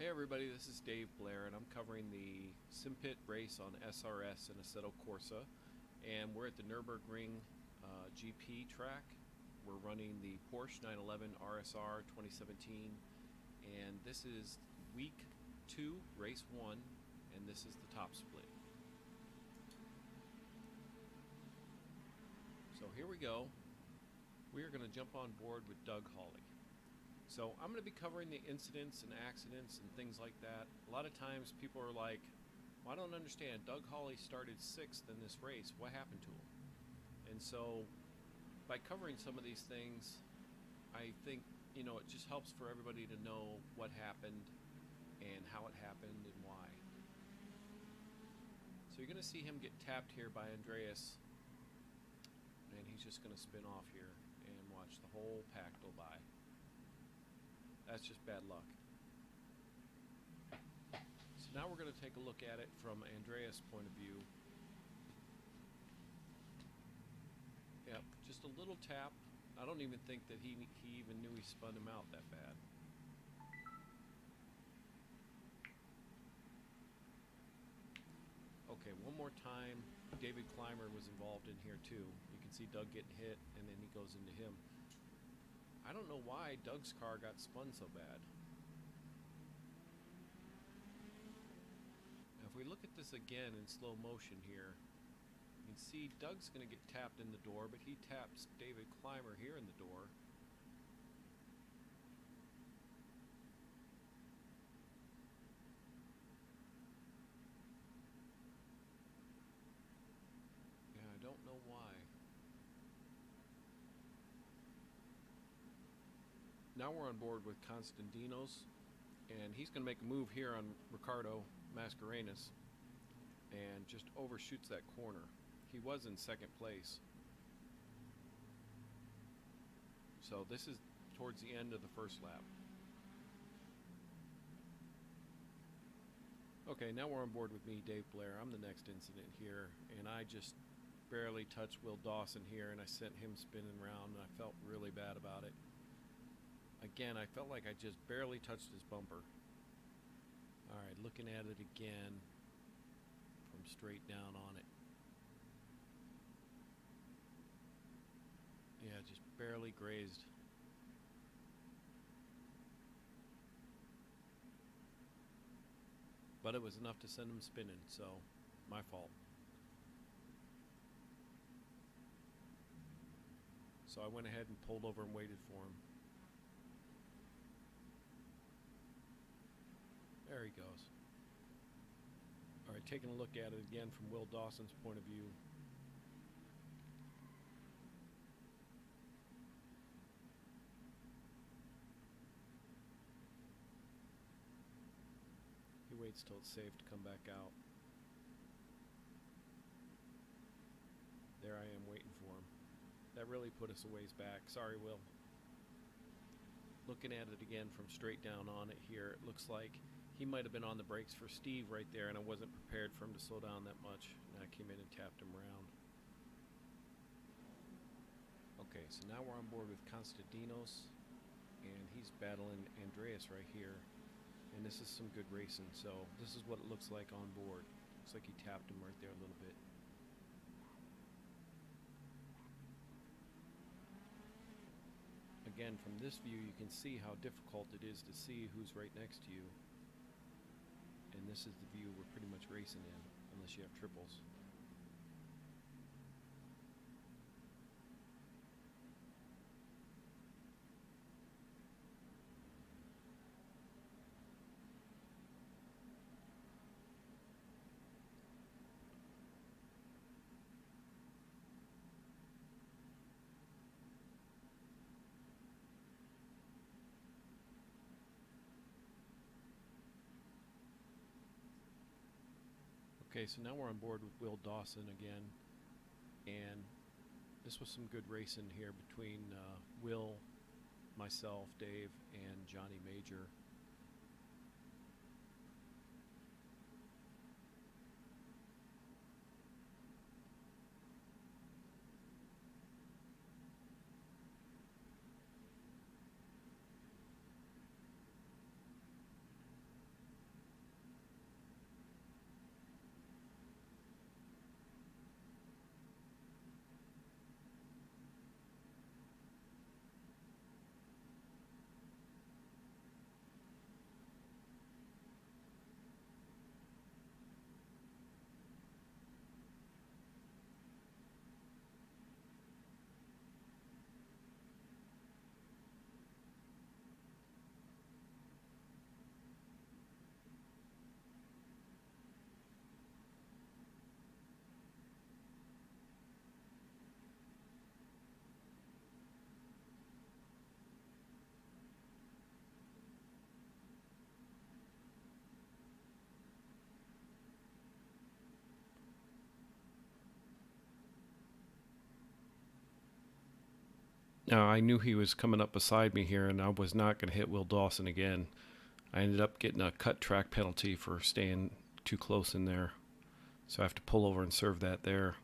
Hey everybody, this is Dave Blair, and I'm covering the Simpit race on SRS and Assetto Corsa, and we're at the Nürburgring GP track. We're running the Porsche 911 RSR 2017, and this is week 2, race 1, and this is the top split. So here we go. We are going to jump on board with Doug Hawley. So I'm going to be covering the incidents and accidents and things like that. A lot of times people are like, well, I don't understand. Doug Hawley started 6th in this race. What happened to him? And so by covering some of these things, I think, it just helps for everybody to know what happened and how it happened and why. So you're going to see him get tapped here by Andreas, and he's just going to spin off here and watch the whole pack go by. That's just bad luck. So now we're going to take a look at it from Andreas' point of view. Yep, just a little tap. I don't even think that he even knew he spun him out that bad. Okay, one more time. David Clymer was involved in here too. You can see Doug getting hit, and then he goes into him. I don't know why Doug's car got spun so bad. Now if we look at this again in slow motion here, you can see Doug's going to get tapped in the door, but he taps David Clymer here in the door. Yeah, I don't know why. Now we're on board with Constantinos, and he's going to make a move here on Ricardo Mascarenas and just overshoots that corner. He was in 2nd place. So this is towards the end of the first lap. Okay, now we're on board with me, Dave Blair. I'm the next incident here, and I just barely touched Will Dawson here, and I sent him spinning around, and I felt really bad about it. Again, I felt like I just barely touched his bumper. Alright, looking at it again from straight down on it. Yeah, just barely grazed. But it was enough to send him spinning, so my fault. So I went ahead and pulled over and waited for him. There he goes. Alright, taking a look at it again from Will Dawson's point of view. He waits till it's safe to come back out. There I am waiting for him. That really put us a ways back. Sorry, Will. Looking at it again from straight down on it here, it looks like he might have been on the brakes for Steve right there, and I wasn't prepared for him to slow down that much. And I came in and tapped him around. Okay, so now we're on board with Constantinos, and he's battling Andreas right here. And this is some good racing, so this is what it looks like on board. Looks like he tapped him right there a little bit. Again, from this view, you can see how difficult it is to see who's right next to you. And this is the view we're pretty much racing in, unless you have triples. Okay, so now we're on board with Will Dawson again, and this was some good racing here between Will, myself, Dave, and Johnny Major. Now, I knew he was coming up beside me here, and I was not going to hit Will Dawson again. I ended up getting a cut track penalty for staying too close in there. So I have to pull over and serve that there.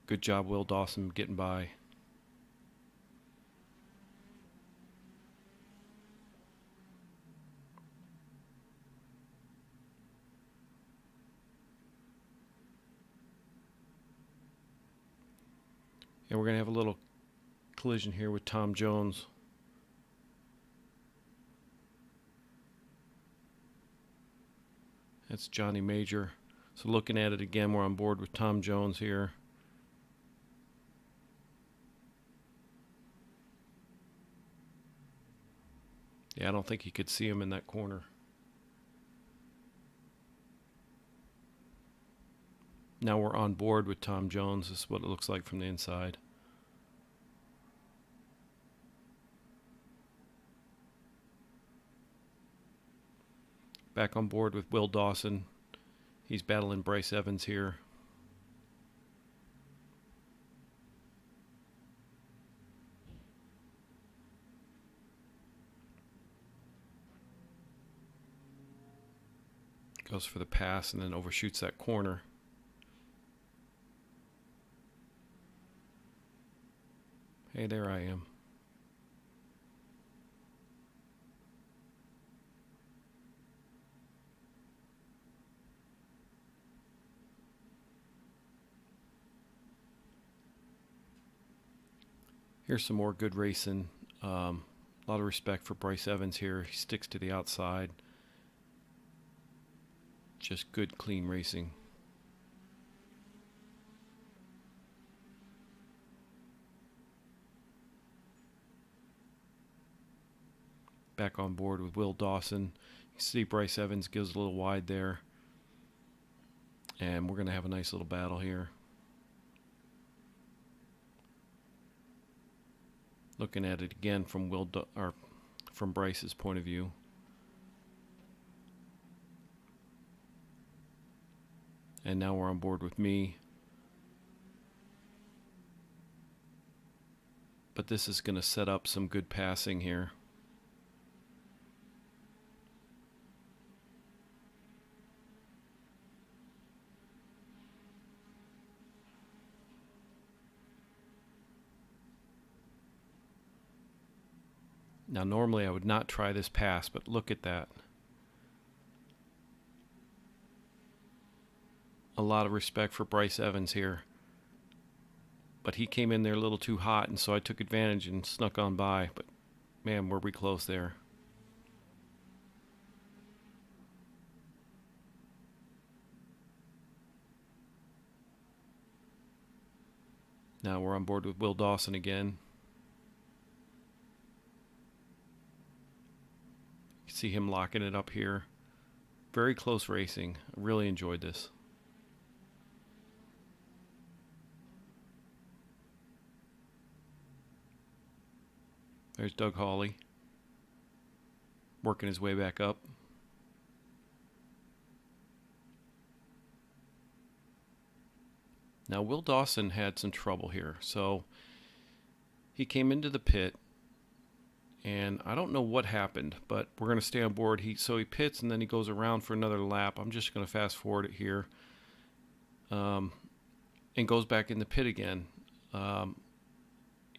Good job, Will Dawson, getting by. And we're going to have a little collision here with Tom Jones. That's Johnny Major. So looking at it again, we're on board with Tom Jones here. Yeah, I don't think he could see him in that corner. Now we're on board with Tom Jones. This is what it looks like from the inside. Back on board with Will Dawson. He's battling Bryce Evans here. Goes for the pass and then overshoots that corner. Hey, there I am. Here's some more good racing. A lot of respect for Bryce Evans here. He sticks to the outside. Just good, clean racing. Back on board with Will Dawson. You see Bryce Evans goes a little wide there. And we're going to have a nice little battle here. Looking at it again from from Bryce's point of view. And now we're on board with me. But this is going to set up some good passing here. Now normally I would not try this pass, but look at that. A lot of respect for Bryce Evans here. But he came in there a little too hot, and so I took advantage and snuck on by. But man, were we close there. Now we're on board with Will Dawson again. You can see him locking it up here. Very close racing. I really enjoyed this. There's Doug Hawley working his way back up. Now Will Dawson had some trouble here. So he came into the pit, and I don't know what happened, but we're going to stay on board. So he pits and then he goes around for another lap. I'm just going to fast forward it here. And goes back in the pit again.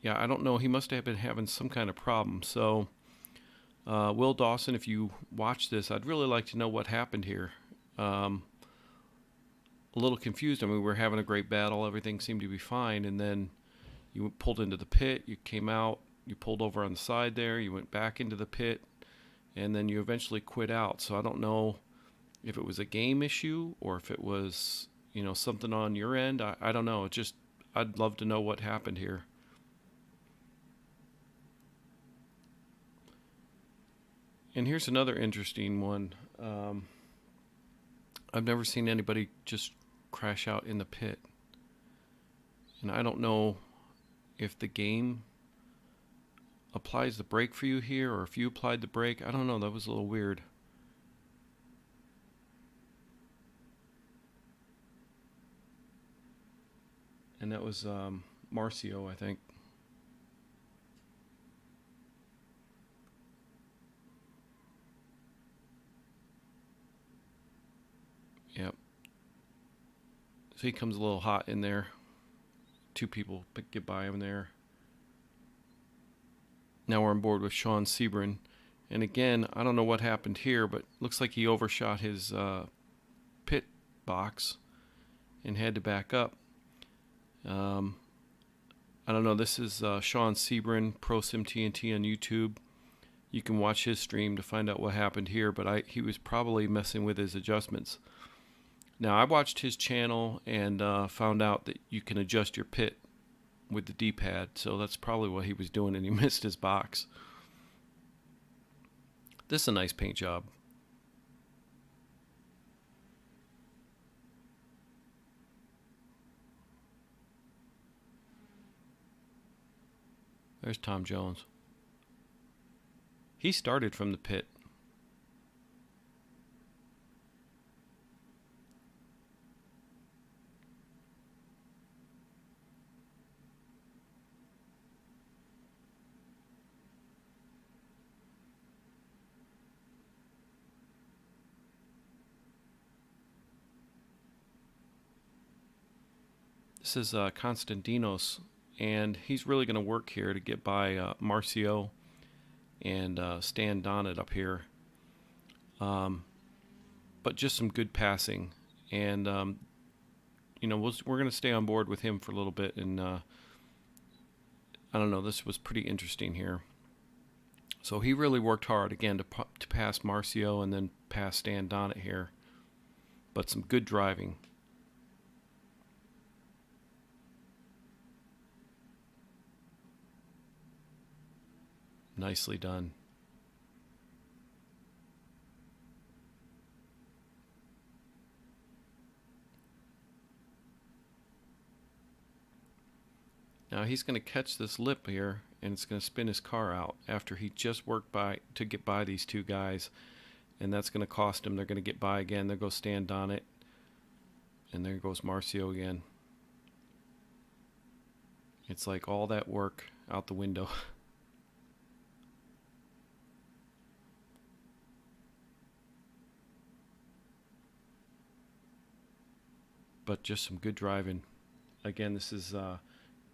Yeah, I don't know. He must have been having some kind of problem. So, Will Dawson, if you watch this, I'd really like to know what happened here. A little confused. I mean, we were having a great battle. Everything seemed to be fine. And then you pulled into the pit. You came out. You pulled over on the side there. You went back into the pit. And then you eventually quit out. So I don't know if it was a game issue or if it was, something on your end. I don't know. I'd love to know what happened here. And here's another interesting one. I've never seen anybody just crash out in the pit. And I don't know if the game applies the brake for you here or if you applied the brake. I don't know. That was a little weird. And that was Marcio, I think. So he comes a little hot in there. Two people get by him there. Now we're on board with Sean Sebring. And again, I don't know what happened here, but looks like he overshot his pit box and had to back up. I don't know. This is Sean Sebring, Pro Sim TNT on YouTube. You can watch his stream to find out what happened here, but he was probably messing with his adjustments. Now, I watched his channel and found out that you can adjust your pit with the D-pad, so that's probably what he was doing, and he missed his box. This is a nice paint job. There's Tom Jones. He started from the pit. This is Constantinos, and he's really going to work here to get by Marcio and Stan Donnet up here. But just some good passing, and you know, we're going to stay on board with him for a little bit, and I don't know, this was pretty interesting here. So he really worked hard again to pass Marcio and then pass Stan Donnet here, but some good driving. Nicely done. Now he's going to catch this lip here, and it's going to spin his car out after he just worked to get by these two guys, and that's going to cost him. They're going to get by again. There goes Stan Donnet, and there goes Marcio again. It's like all that work out the window. But just some good driving. Again, this is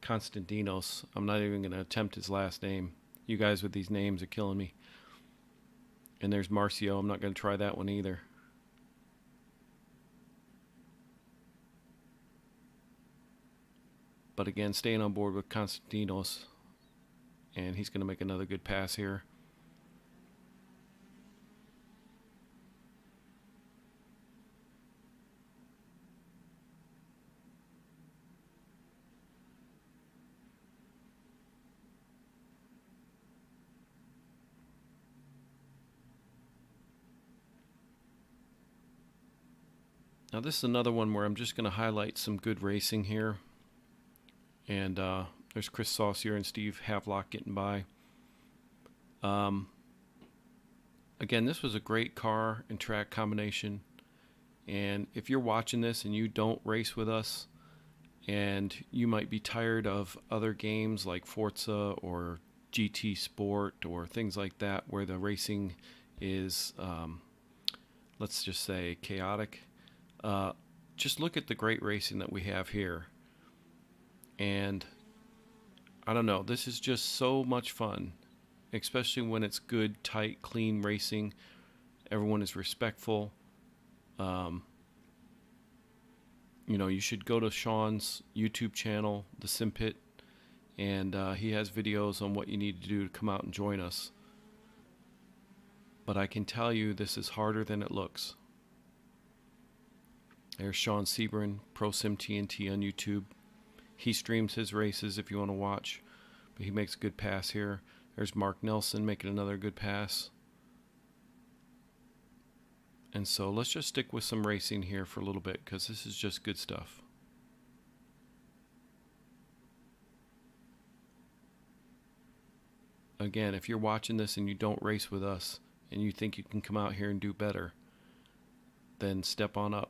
Constantinos. I'm not even going to attempt his last name. You guys with these names are killing me. And there's Marcio. I'm not going to try that one either. But again, staying on board with Constantinos. And he's going to make another good pass here. Now this is another one where I'm just going to highlight some good racing here. And there's Chris Saucier and Steve Havelock getting by. Again, this was a great car and track combination. And if you're watching this and you don't race with us, and you might be tired of other games like Forza or GT Sport or things like that where the racing is, let's just say, chaotic. Just look at the great racing that we have here. And I don't know, this is just so much fun, especially when it's good, tight, clean racing. Everyone is respectful. You know, you should go to Sean's YouTube channel, the Simpit, and he has videos on what you need to do to come out and join us. But I can tell you this is harder than it looks. There's Sean Sebring, Pro Sim TNT on YouTube. He streams his races if you want to watch, but he makes a good pass here. There's Mark Nelson making another good pass. And so let's just stick with some racing here for a little bit because this is just good stuff. Again, if you're watching this and you don't race with us and you think you can come out here and do better, then step on up.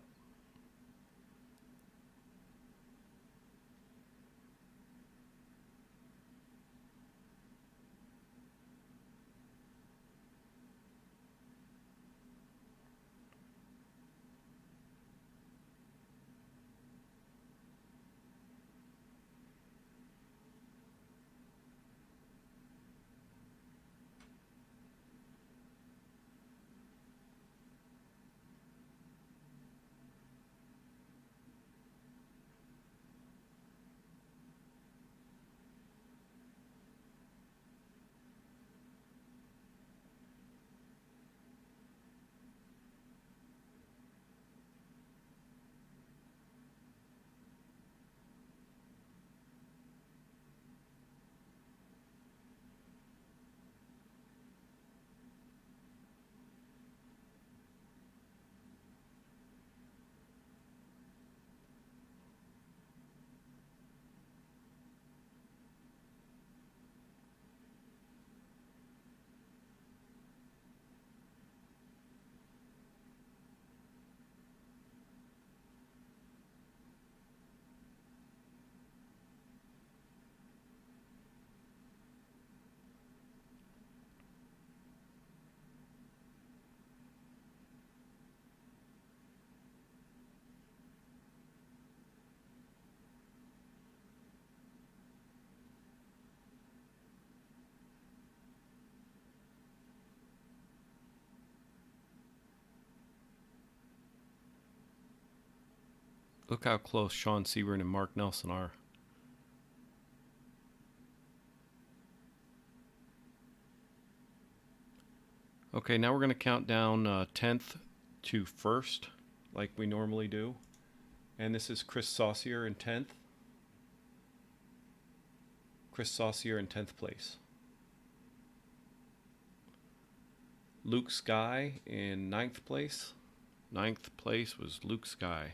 Look how close Sean Sebring and Mark Nelson are. Okay, now we're going to count down 10th to 1st, like we normally do. And this is Chris Saucier in 10th. Chris Saucier in 10th place. Luke Sky in 9th place. 9th place was Luke Sky.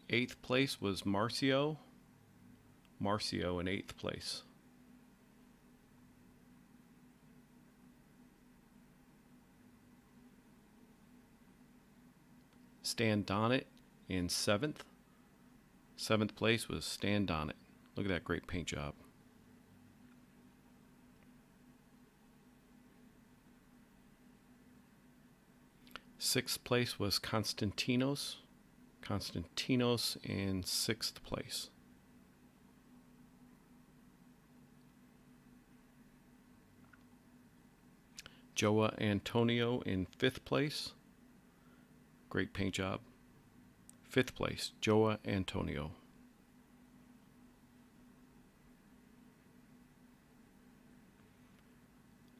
8th place was Marcio. Marcio in 8th place. Stan Donnet in 7th. 7th place was Stan Donnet. Look at that great paint job. Sixth place was Konstantinos. Konstantinos in 6th place. Joa Antonio in 5th place. Great paint job. 5th place, Joa Antonio.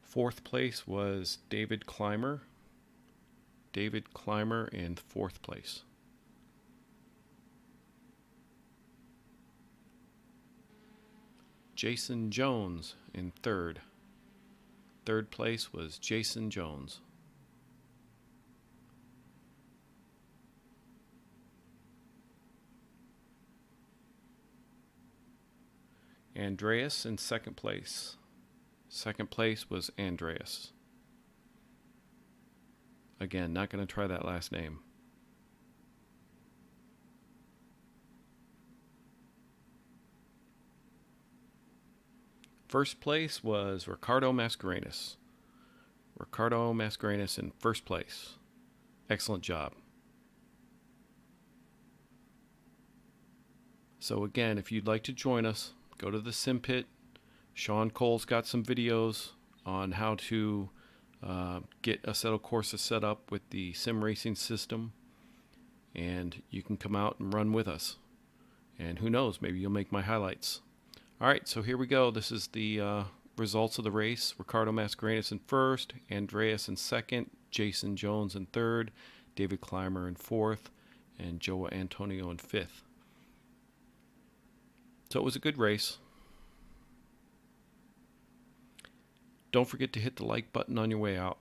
Fourth place was David Clymer. David Clymer in 4th place. Jason Jones in 3rd. 3rd place was Jason Jones. Andreas in 2nd place. 2nd place was Andreas. Again, not going to try that last name. First place was Ricardo Mascarenas. Ricardo Mascarenas in 1st place. Excellent job. So again, if you'd like to join us, go to the Simpit. Sean Cole's got some videos on how to get Assetto Corsa set up with the sim racing system, and you can come out and run with us. And who knows, maybe you'll make my highlights. All right, so here we go. This is the results of the race. Ricardo Mascarenas in 1st, Andreas in 2nd, Jason Jones in 3rd, David Clymer in 4th, and Joa Antonio in 5th. So it was a good race. Don't forget to hit the like button on your way out.